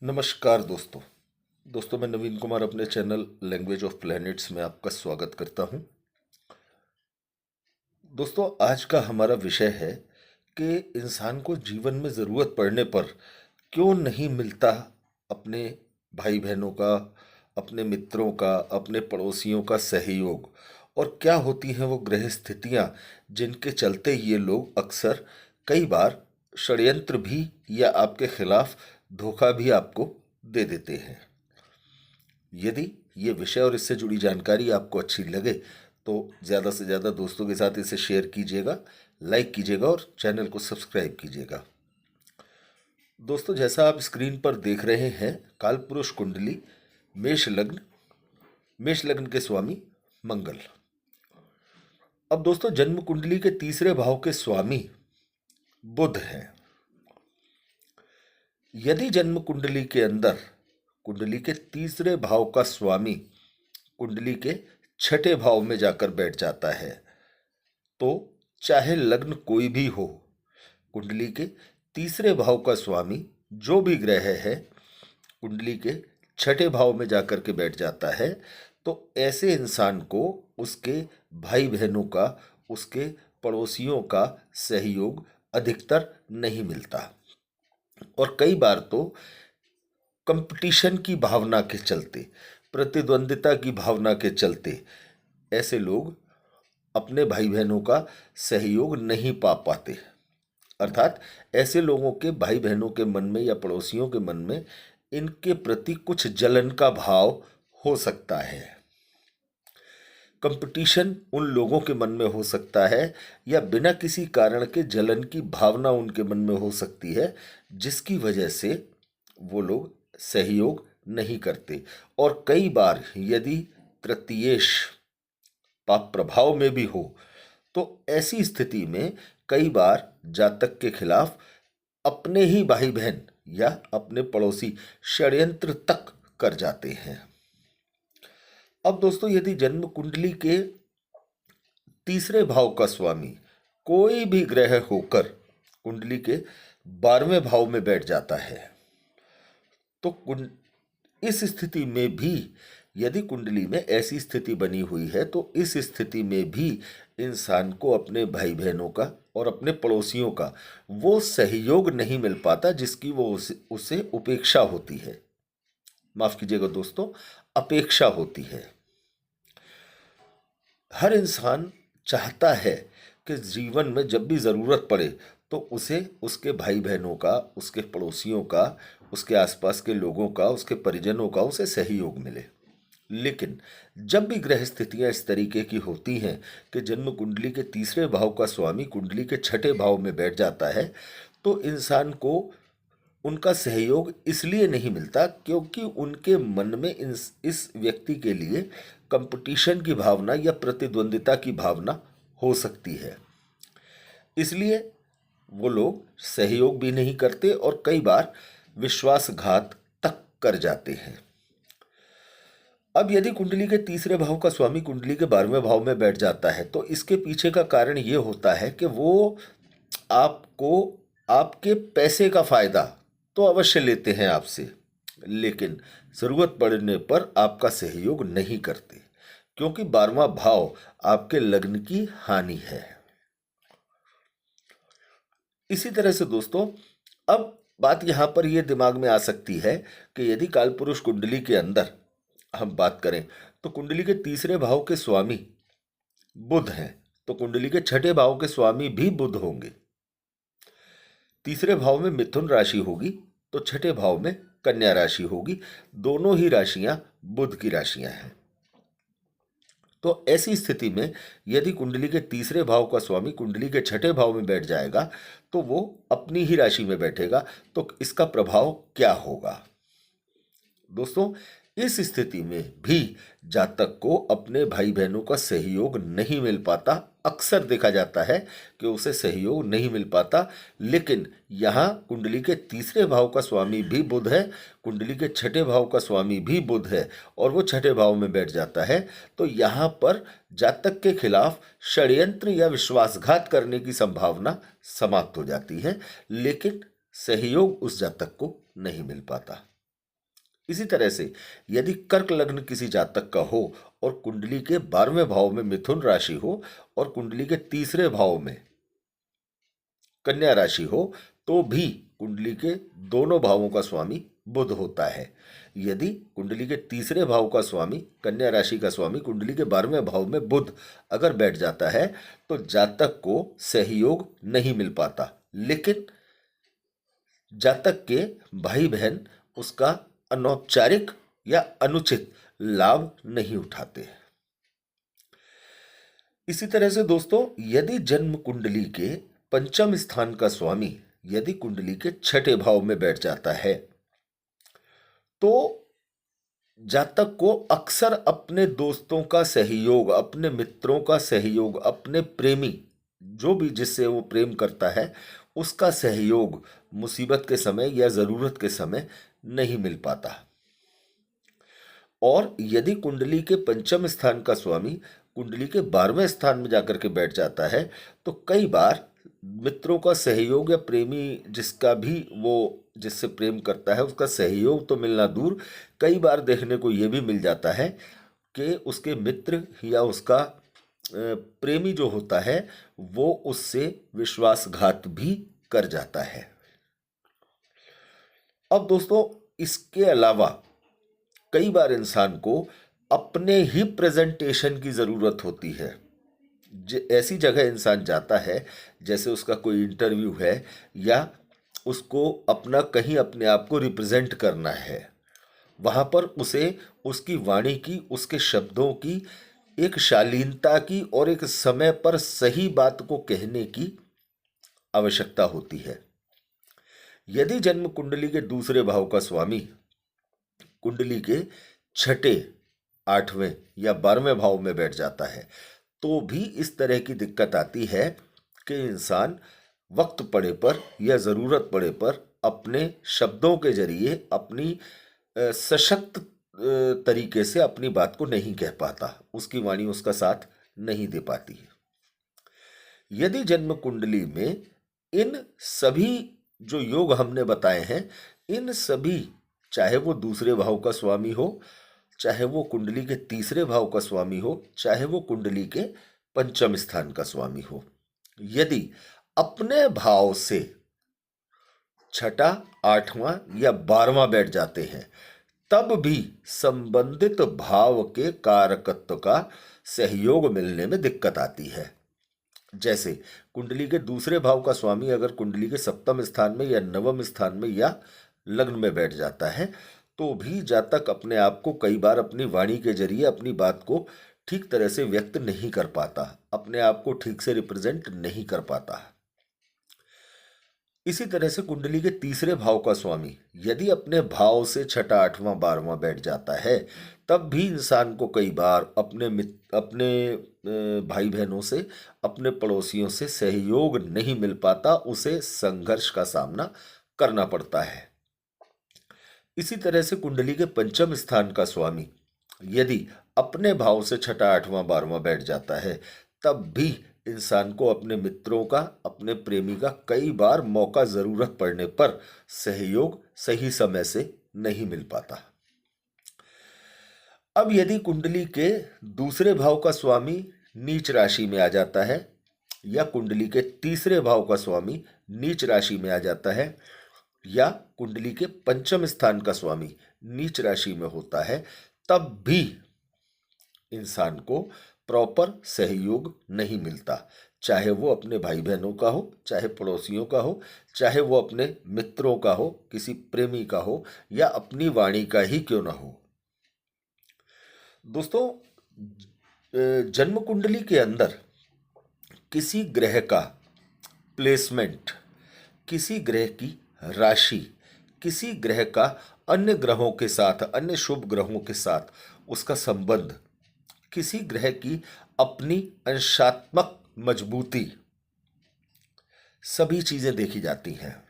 नमस्कार दोस्तों। मैं नवीन कुमार अपने चैनल लैंग्वेज ऑफ प्लैनेट्स में आपका स्वागत करता हूं। दोस्तों, आज का हमारा विषय है कि इंसान को जीवन में ज़रूरत पड़ने पर क्यों नहीं मिलता अपने भाई बहनों का, अपने मित्रों का, अपने पड़ोसियों का सहयोग, और क्या होती हैं वो ग्रह स्थितियां जिनके चलते ये लोग अक्सर कई बार षड्यंत्र भी या आपके खिलाफ धोखा भी आपको दे देते हैं। यदि ये विषय और इससे जुड़ी जानकारी आपको अच्छी लगे तो ज़्यादा से ज़्यादा दोस्तों के साथ इसे शेयर कीजिएगा, लाइक कीजिएगा और चैनल को सब्सक्राइब कीजिएगा। दोस्तों, जैसा आप स्क्रीन पर देख रहे हैं, कालपुरुष कुंडली मेष लग्न के स्वामी मंगल। अब दोस्तों, जन्म कुंडली के तीसरे भाव के स्वामी बुध हैं। यदि जन्म कुंडली के अंदर कुंडली के तीसरे भाव का स्वामी कुंडली के छठे भाव में जाकर बैठ जाता है, तो चाहे लग्न कोई भी हो, कुंडली के तीसरे भाव का स्वामी जो भी ग्रह है कुंडली के छठे भाव में जाकर के बैठ जाता है, तो ऐसे इंसान को उसके भाई बहनों का, उसके पड़ोसियों का सहयोग अधिकतर नहीं मिलता। और कई बार तो कंपटीशन की भावना के चलते, प्रतिद्वंदिता की भावना के चलते ऐसे लोग अपने भाई बहनों का सहयोग नहीं पा पाते। अर्थात ऐसे लोगों के भाई बहनों के मन में या पड़ोसियों के मन में इनके प्रति कुछ जलन का भाव हो सकता है। कंपटीशन उन लोगों के मन में हो सकता है या बिना किसी कारण के जलन की भावना उनके मन में हो सकती है, जिसकी वजह से वो लोग सहयोग नहीं करते। और कई बार यदि तृतीयेश पाप प्रभाव में भी हो, तो ऐसी स्थिति में कई बार जातक के खिलाफ अपने ही भाई बहन या अपने पड़ोसी षड्यंत्र तक कर जाते हैं। अब दोस्तों, यदि जन्म कुंडली के तीसरे भाव का स्वामी कोई भी ग्रह होकर कुंडली के 12वें भाव में बैठ जाता है, तो इस स्थिति में भी, यदि कुंडली में ऐसी स्थिति बनी हुई है, तो इस स्थिति में भी इंसान को अपने भाई बहनों का और अपने पड़ोसियों का वो सहयोग नहीं मिल पाता जिसकी वो उसे उपेक्षा होती है। माफ कीजिएगा दोस्तों, अपेक्षा होती है। हर इंसान चाहता है कि जीवन में जब भी ज़रूरत पड़े तो उसे उसके भाई बहनों का, उसके पड़ोसियों का, उसके आसपास के लोगों का, उसके परिजनों का उसे सहयोग मिले। लेकिन जब भी ग्रह स्थितियां इस तरीके की होती हैं कि जन्म कुंडली के तीसरे भाव का स्वामी कुंडली के छठे भाव में बैठ जाता है, तो इंसान को उनका सहयोग इसलिए नहीं मिलता क्योंकि उनके मन में इस व्यक्ति के लिए कंपटीशन की भावना या प्रतिद्वंदिता की भावना हो सकती है। इसलिए वो लोग सहयोग भी नहीं करते और कई बार विश्वासघात तक कर जाते हैं। अब यदि कुंडली के तीसरे भाव का स्वामी कुंडली के 12वें भाव में बैठ जाता है, तो इसके पीछे का कारण ये होता है कि वो आपको, आपके पैसे का फायदा तो अवश्य लेते हैं आपसे, लेकिन जरूरत पड़ने पर आपका सहयोग नहीं करते, क्योंकि 12वां भाव आपके लग्न की हानि है। इसी तरह से दोस्तों, अब बात यहां पर यह दिमाग में आ सकती है कि यदि कालपुरुष कुंडली के अंदर हम बात करें तो कुंडली के तीसरे भाव के स्वामी बुध हैं, तो कुंडली के छठे भाव के स्वामी भी बुध होंगे। तीसरे भाव में मिथुन राशि होगी तो छठे भाव में कन्या राशि होगी। दोनों ही राशियां बुध की राशियां हैं। तो ऐसी स्थिति में यदि कुंडली के तीसरे भाव का स्वामी कुंडली के छठे भाव में बैठ जाएगा तो वो अपनी ही राशि में बैठेगा, तो इसका प्रभाव क्या होगा दोस्तों? इस स्थिति में भी जातक को अपने भाई बहनों का सहयोग नहीं मिल पाता। अक्सर देखा जाता है कि उसे सहयोग नहीं मिल पाता, लेकिन यहाँ कुंडली के तीसरे भाव का स्वामी भी बुध है, कुंडली के छठे भाव का स्वामी भी बुध है और वो छठे भाव में बैठ जाता है, तो यहाँ पर जातक के खिलाफ षड्यंत्र या विश्वासघात करने की संभावना समाप्त हो जाती है, लेकिन सहयोग उस जातक को नहीं मिल पाता। इसी तरह से यदि कर्क लग्न किसी जातक का हो और कुंडली के 12वें भाव में मिथुन राशि हो और कुंडली के तीसरे भाव में कन्या राशि हो, तो भी कुंडली के दोनों भावों का स्वामी बुध होता है। यदि कुंडली के तीसरे भाव का स्वामी, कन्या राशि का स्वामी कुंडली के 12वें भाव में बुध अगर बैठ जाता है तो जातक को सहयोग नहीं मिल पाता, लेकिन जातक के भाई बहन उसका अनौपचारिक या अनुचित लाभ नहीं उठाते। इसी तरह से दोस्तों, यदि जन्म कुंडली के पंचम स्थान का स्वामी यदि कुंडली के छठे भाव में बैठ जाता है तो जातक को अक्सर अपने दोस्तों का सहयोग, अपने मित्रों का सहयोग, अपने प्रेमी जो भी जिससे वो प्रेम करता है उसका सहयोग मुसीबत के समय या जरूरत के समय नहीं मिल पाता। और यदि कुंडली के पंचम स्थान का स्वामी कुंडली के 12वें स्थान में जाकर के बैठ जाता है तो कई बार मित्रों का सहयोग या प्रेमी जिसका भी वो जिससे प्रेम करता है उसका सहयोग तो मिलना दूर, कई बार देखने को ये भी मिल जाता है कि उसके मित्र या उसका प्रेमी जो होता है वो उससे विश्वासघात भी कर जाता है। अब दोस्तों, इसके अलावा कई बार इंसान को अपने ही प्रेजेंटेशन की ज़रूरत होती है। ऐसी जगह इंसान जाता है जैसे उसका कोई इंटरव्यू है या उसको अपना कहीं अपने आप को रिप्रेजेंट करना है, वहाँ पर उसे उसकी वाणी की, उसके शब्दों की एक शालीनता की और एक समय पर सही बात को कहने की आवश्यकता होती है। यदि जन्म कुंडली के दूसरे भाव का स्वामी कुंडली के छठे, 8वें या 12वें भाव में बैठ जाता है तो भी इस तरह की दिक्कत आती है कि इंसान वक्त पड़े पर या ज़रूरत पड़े पर अपने शब्दों के जरिए अपनी सशक्त तरीके से अपनी बात को नहीं कह पाता, उसकी वाणी उसका साथ नहीं दे पाती है। यदि जन्म कुंडली में इन सभी जो योग हमने बताए हैं, इन सभी, चाहे वो दूसरे भाव का स्वामी हो, चाहे वो कुंडली के तीसरे भाव का स्वामी हो, चाहे वो कुंडली के पंचम स्थान का स्वामी हो, यदि अपने भाव से छठा, 8वां या 12वां बैठ जाते हैं तब भी संबंधित भाव के कारकत्व का सहयोग मिलने में दिक्कत आती है। जैसे कुंडली के दूसरे भाव का स्वामी अगर कुंडली के सप्तम स्थान में या नवम स्थान में या लग्न में बैठ जाता है तो भी जातक अपने आप को कई बार अपनी वाणी के जरिए अपनी बात को ठीक तरह से व्यक्त नहीं कर पाता, अपने आप को ठीक से रिप्रेजेंट नहीं कर पाता। इसी तरह से कुंडली के तीसरे भाव का स्वामी यदि अपने भाव से छठा, 8वां, 12वां बैठ जाता है तब भी इंसान को कई बार अपने भाई बहनों से, अपने पड़ोसियों से सहयोग नहीं मिल पाता, उसे संघर्ष का सामना करना पड़ता है। इसी तरह से कुंडली के पंचम स्थान का स्वामी यदि अपने भाव से छठा, 8वां, 12वां बैठ जाता है तब भी इंसान को अपने मित्रों का, अपने प्रेमी का कई बार मौका ज़रूरत पड़ने पर सहयोग सही समय से नहीं मिल पाता। अब यदि कुंडली के दूसरे भाव का स्वामी नीच राशि में आ जाता है या कुंडली के तीसरे भाव का स्वामी नीच राशि में आ जाता है या कुंडली के पंचम स्थान का स्वामी नीच राशि में होता है, तब भी इंसान को प्रॉपर सहयोग नहीं मिलता, चाहे वो अपने भाई बहनों का हो, चाहे पड़ोसियों का हो, चाहे वो अपने मित्रों का हो, किसी प्रेमी का हो या अपनी वाणी का ही क्यों ना हो। दोस्तों, जन्म कुंडली के अंदर किसी ग्रह का प्लेसमेंट, किसी ग्रह की राशि, किसी ग्रह का अन्य ग्रहों के साथ, अन्य शुभ ग्रहों के साथ उसका संबंध, किसी ग्रह की अपनी अंशात्मक मजबूती, सभी चीजें देखी जाती हैं।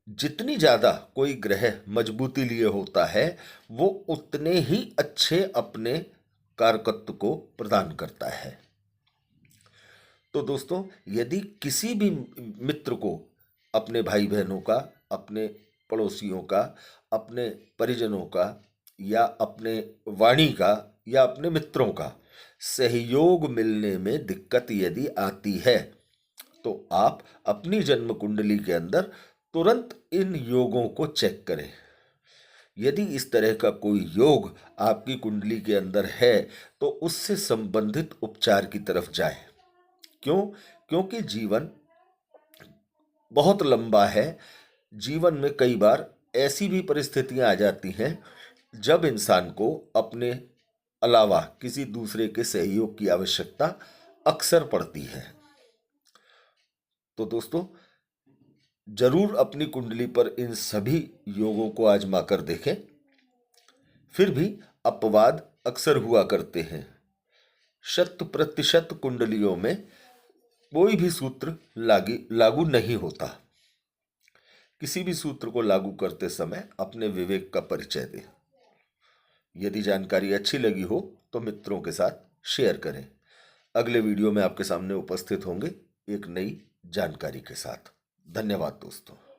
जितनी ज्यादा कोई ग्रह मजबूती लिए होता है वो उतने ही अच्छे अपने कारकत्व को प्रदान करता है। तो दोस्तों, यदि किसी भी मित्र को अपने भाई बहनों का, अपने पड़ोसियों का, अपने परिजनों का, या अपने वाणी का, या अपने मित्रों का सहयोग मिलने में दिक्कत यदि आती है, तो आप अपनी जन्म कुंडली के अंदर तुरंत इन योगों को चेक करें। यदि इस तरह का कोई योग आपकी कुंडली के अंदर है, तो उससे संबंधित उपचार की तरफ जाएं। क्यों? क्योंकि जीवन बहुत लंबा है। जीवन में कई बार ऐसी भी परिस्थितियां आ जाती हैं जब इंसान को अपने अलावा किसी दूसरे के सहयोग की आवश्यकता अक्सर पड़ती है। तो दोस्तों, जरूर अपनी कुंडली पर इन सभी योगों को आजमा कर देखें। फिर भी अपवाद अक्सर हुआ करते हैं। 100% कुंडलियों में कोई भी सूत्र लागू नहीं होता। किसी भी सूत्र को लागू करते समय अपने विवेक का परिचय दें। यदि जानकारी अच्छी लगी हो तो मित्रों के साथ शेयर करें। अगले वीडियो में आपके सामने उपस्थित होंगे एक नई जानकारी के साथ। धन्यवाद दोस्तों।